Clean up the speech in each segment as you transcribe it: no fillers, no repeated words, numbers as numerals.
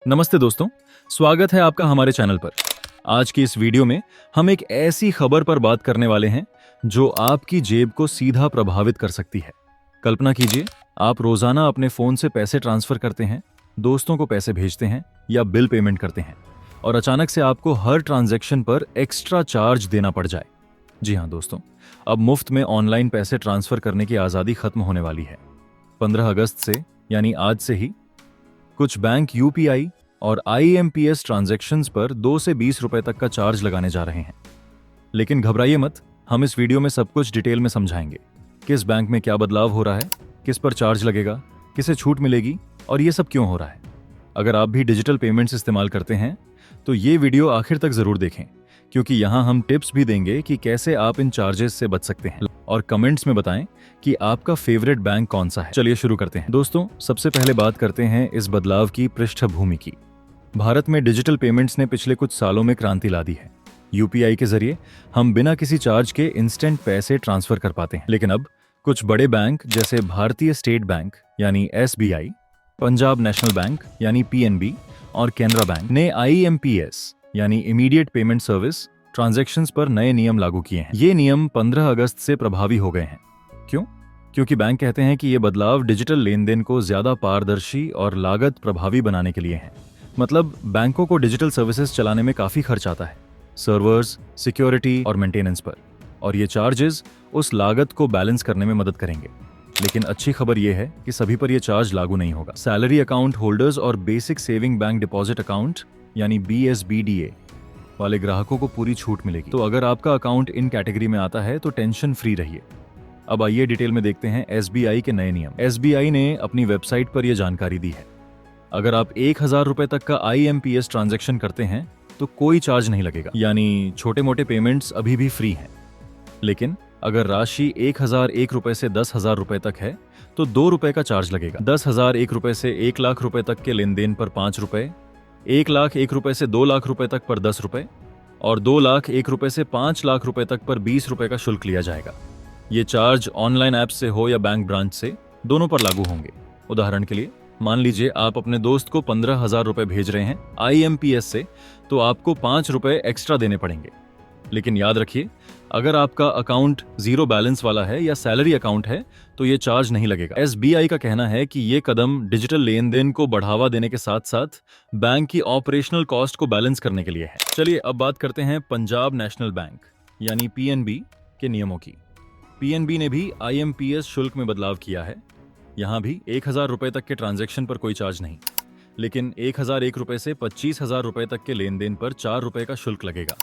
नमस्ते दोस्तों, स्वागत है आपका हमारे चैनल पर। आज की इस वीडियो में हम एक ऐसी खबर पर बात करने वाले हैं जो आपकी जेब को सीधा प्रभावित कर सकती है। कल्पना कीजिए, आप रोजाना अपने फोन से पैसे ट्रांसफर करते हैं, दोस्तों को पैसे भेजते हैं या बिल पेमेंट करते हैं और अचानक से आपको हर ट्रांजैक्शन पर एक्स्ट्रा चार्ज देना पड़ जाए। जी हाँ दोस्तों, अब मुफ्त में ऑनलाइन पैसे ट्रांसफर करने की आज़ादी खत्म होने वाली है। 15 अगस्त से यानी आज से ही कुछ बैंक यूपीआई और आईएमपीएस ट्रांजैक्शंस पर 2 से 20 रुपए तक का चार्ज लगाने जा रहे हैं। लेकिन घबराइए मत, हम इस वीडियो में सब कुछ डिटेल में समझाएंगे। किस बैंक में क्या बदलाव हो रहा है, किस पर चार्ज लगेगा, किसे छूट मिलेगी और ये सब क्यों हो रहा है। अगर आप भी डिजिटल पेमेंट्स इस्तेमाल करते हैं तो ये वीडियो आखिर तक जरूर देखें, क्योंकि यहाँ हम टिप्स भी देंगे कि कैसे आप इन चार्जेस से बच सकते हैं। और कमेंट्स में बताएं कि आपका फेवरेट बैंक कौन सा है। चलिए शुरू करते हैं। दोस्तों, सबसे पहले बात करते हैं इस बदलाव की पृष्ठभूमि की। भारत में डिजिटल पेमेंट्स ने पिछले कुछ सालों में क्रांति ला दी है। यूपीआई के जरिए हम बिना किसी चार्ज के इंस्टेंट पैसे ट्रांसफर कर पाते हैं। लेकिन अब कुछ बड़े बैंक जैसे भारतीय स्टेट बैंक यानी एसबीआई, पंजाब नेशनल बैंक यानी पीएनबी और केनरा बैंक ने आईएमपीएस यानी इमीडिएट पेमेंट सर्विस ट्रांजैक्शंस पर नए नियम लागू किए हैं। ये नियम 15 अगस्त से प्रभावी हो गए हैं। क्यों? क्योंकि बैंक कहते हैं कि ये बदलाव डिजिटल लेन देन को ज्यादा पारदर्शी और लागत प्रभावी बनाने के लिए है। मतलब बैंकों को डिजिटल सर्विसेज चलाने में काफी खर्च आता है, सर्वर्स, सिक्योरिटी और मेंटेनेंस पर, और ये चार्जेस उस लागत को बैलेंस करने में मदद करेंगे। लेकिन अच्छी खबर यह है कि सभी पर यह चार्ज लागू नहीं होगा। सैलरी अकाउंट होल्डर्स और basic saving bank deposit account यानी बीएसबीडीए वाले ग्राहकों को पूरी छूट मिलेगी। तो अगर आपका अकाउंट इन कैटेगरी में आता है तो टेंशन फ्री रहिए। अब आइए डिटेल में देखते हैं एसबीआई के नए नियम। एसबीआई ने अपनी वेबसाइट पर यह जानकारी दी है। अगर आप 1000 रुपए तक का आईएमपीएस ट्रांजैक्शन करते हैं तो कोई चार्ज नहीं लगेगा, यानी छोटे मोटे पेमेंट्स अभी भी फ्री हैं। लेकिन अगर राशि 1001 रुपए से 10,000 रुपए तक है तो 2 रुपए का चार्ज लगेगा। 10,001 रुपए से 1 लाख रुपए तक के लेन देन पर 5 रुपए, 1,01 रुपए से 2 लाख रुपए तक पर 10 रुपए और 2,01 रुपए से 5 लाख रुपए तक पर 20 रुपए का शुल्क लिया जाएगा। ये चार्ज ऑनलाइन ऐप से हो या बैंक ब्रांच से, दोनों पर लागू होंगे। उदाहरण के लिए, मान लीजिए आप अपने दोस्त को 15,000 रुपए भेज रहे हैं आईएमपीएस से, तो आपको 5 रुपए एक्स्ट्रा देने पड़ेंगे। लेकिन याद रखिए, अगर आपका अकाउंट जीरो बैलेंस वाला है या सैलरी अकाउंट है तो ये चार्ज नहीं लगेगा। एसबीआई का कहना है कि ये कदम डिजिटल लेन देन को बढ़ावा देने के साथ साथ बैंक की ऑपरेशनल कॉस्ट को बैलेंस करने के लिए है। चलिए अब बात करते हैं पंजाब नेशनल बैंक यानी पीएनबी के नियमों की। पीएनबी ने भी आईएमपीएस शुल्क में बदलाव किया है। यहाँ भी 1000 रुपए तक के ट्रांजैक्शन पर कोई चार्ज नहीं, लेकिन 1001 रुपए से 25,000 रुपए तक के लेन देन पर 4 रुपए का शुल्क लगेगा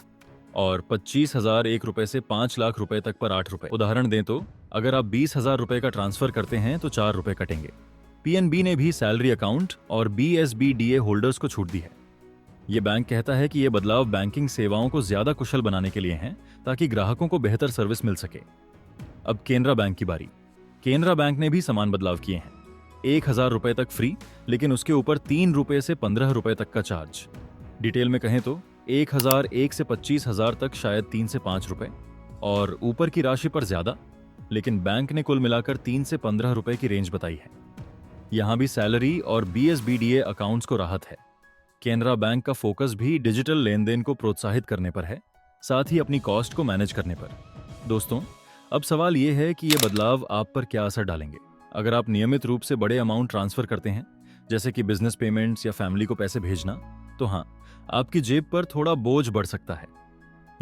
और 25,001 रुपए से 5 लाख रुपए तक पर 8 रुपए। उदाहरण दें तो अगर आप 20,000 रुपए का ट्रांसफर करते हैं तो 4 रुपए कटेंगे। पीएनबी ने भी सैलरी अकाउंट और बीएसबीडीए होल्डर्स को छूट दी है। ये बैंक कहता है कि ये बदलाव बैंकिंग सेवाओं को ज्यादा कुशल बनाने के लिए हैं ताकि ग्राहकों को बेहतर सर्विस मिल सके। अब केनरा बैंक की बारी। केनरा बैंक ने भी समान बदलाव किए हैं। 1,000 रुपए तक फ्री, लेकिन उसके ऊपर 3 रुपए से 15 रुपए तक का चार्ज। डिटेल में कहें तो 1,001 से 25,000 तक शायद 3 से 5 रुपए और ऊपर की राशि पर ज्यादा, लेकिन बैंक ने कुल मिलाकर 3 से 15 रुपए की रेंज बताई है। यहां भी सैलरी और बीएसबीडीए अकाउंट्स को राहत है। केनरा बैंक का फोकस भी डिजिटल लेन देन को प्रोत्साहित करने पर है, साथ ही अपनी कॉस्ट को मैनेज करने पर। दोस्तों, अब सवाल ये है कि ये बदलाव आप पर क्या असर डालेंगे। अगर आप नियमित रूप से बड़े अमाउंट ट्रांसफर करते हैं, जैसे कि बिजनेस पेमेंट्स या फैमिली को पैसे भेजना, तो हाँ, आपकी जेब पर थोड़ा बोझ बढ़ सकता है।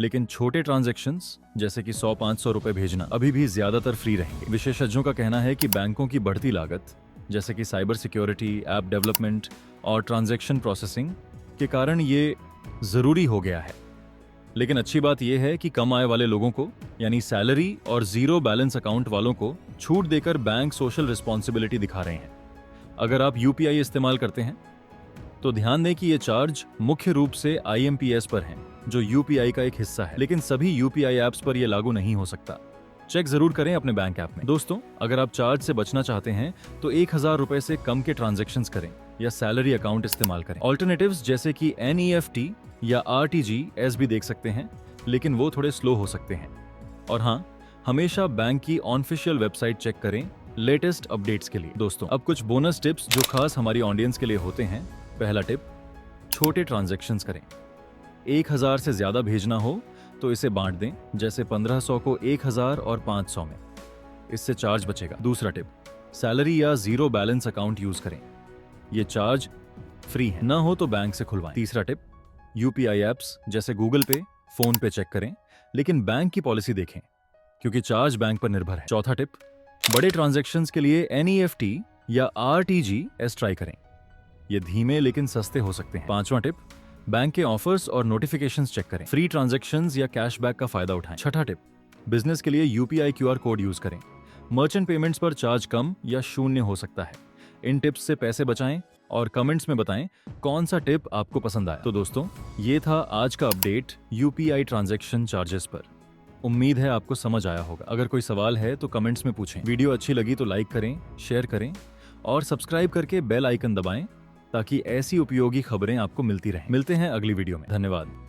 लेकिन छोटे ट्रांजैक्शंस जैसे कि 100-500 रुपए भेजना अभी भी ज्यादातर फ्री रहेंगे। विशेषज्ञों का कहना है कि बैंकों की बढ़ती लागत जैसे कि साइबर सिक्योरिटी, ऐप डेवलपमेंट और ट्रांजैक्शन प्रोसेसिंग के कारण ये जरूरी हो गया है। लेकिन अच्छी बात यह है कि कम आय वाले लोगों को, यानी सैलरी और जीरो बैलेंस अकाउंट वालों को छूट देकर बैंक सोशल रिस्पॉन्सिबिलिटी दिखा रहे हैं। अगर आप यूपीआई इस्तेमाल करते हैं तो ध्यान दें कि ये चार्ज मुख्य रूप से आईएमपीएस पर हैं, जो यूपीआई का एक हिस्सा है। लेकिन सभी यूपीआई ऐप्स पर यह लागू नहीं हो सकता। चेक जरूर करें अपने बैंक ऐप में। दोस्तों, अगर आप चार्ज से बचना चाहते हैं तो 1000 रुपए से कम के ट्रांजैक्शंस करें या सैलरी अकाउंट इस्तेमाल करें। ऑल्टरनेटिव्स जैसे कि एनईएफटी या आरटीजीएस भी देख सकते हैं, लेकिन वो थोड़े स्लो हो सकते हैं। और हाँ, हमेशा बैंक की ऑफिशियल वेबसाइट चेक करें लेटेस्ट अपडेट्स के लिए। दोस्तों, अब कुछ बोनस टिप्स जो खास हमारी ऑडियंस के लिए होते हैं। पहला टिप, छोटे ट्रांजैक्शंस करें। 1000 से ज्यादा भेजना हो तो इसे बांट दें, जैसे 1500 को 1000 और 500 में। इससे चार्ज बचेगा। दूसरा टिप, सैलरी या जीरो बैलेंस अकाउंट यूज करें। ये चार्ज फ्री है, ना हो तो बैंक से खुलवाएं। तीसरा टिप, यूपीआई एप्स जैसे गूगल पे, फोन पे चेक करें, लेकिन बैंक की पॉलिसी देखें क्योंकि चार्ज बैंक पर निर्भर है। चौथा टिप, बड़े ट्रांजैक्शंस के लिए एनईएफटी या आरटीजीएस ट्राई करें। ये धीमे लेकिन सस्ते हो सकते हैं। पांचवा टिप, बैंक के ऑफर्स और नोटिफिकेशंस चेक करें। फ्री ट्रांजैक्शंस या कैशबैक का फायदा उठाएं। छठा टिप, बिजनेस के लिए यूपीआई क्यूआर कोड यूज करें। मर्चेंट पेमेंट्स पर चार्ज कम या शून्य हो सकता है। इन टिप्स से पैसे बचाएं और कमेंट्स में बताएं कौन सा टिप आपको पसंद आया। तो दोस्तों, ये था आज का अपडेट यूपीआई ट्रांजैक्शन चार्जेस पर। उम्मीद है आपको समझ आया होगा। अगर कोई सवाल है तो कमेंट्स में पूछें। वीडियो अच्छी लगी तो लाइक करें, शेयर करें और सब्सक्राइब करके बेल आइकन दबाएं ताकि ऐसी उपयोगी खबरें आपको मिलती रहें। मिलते हैं अगली वीडियो में। धन्यवाद।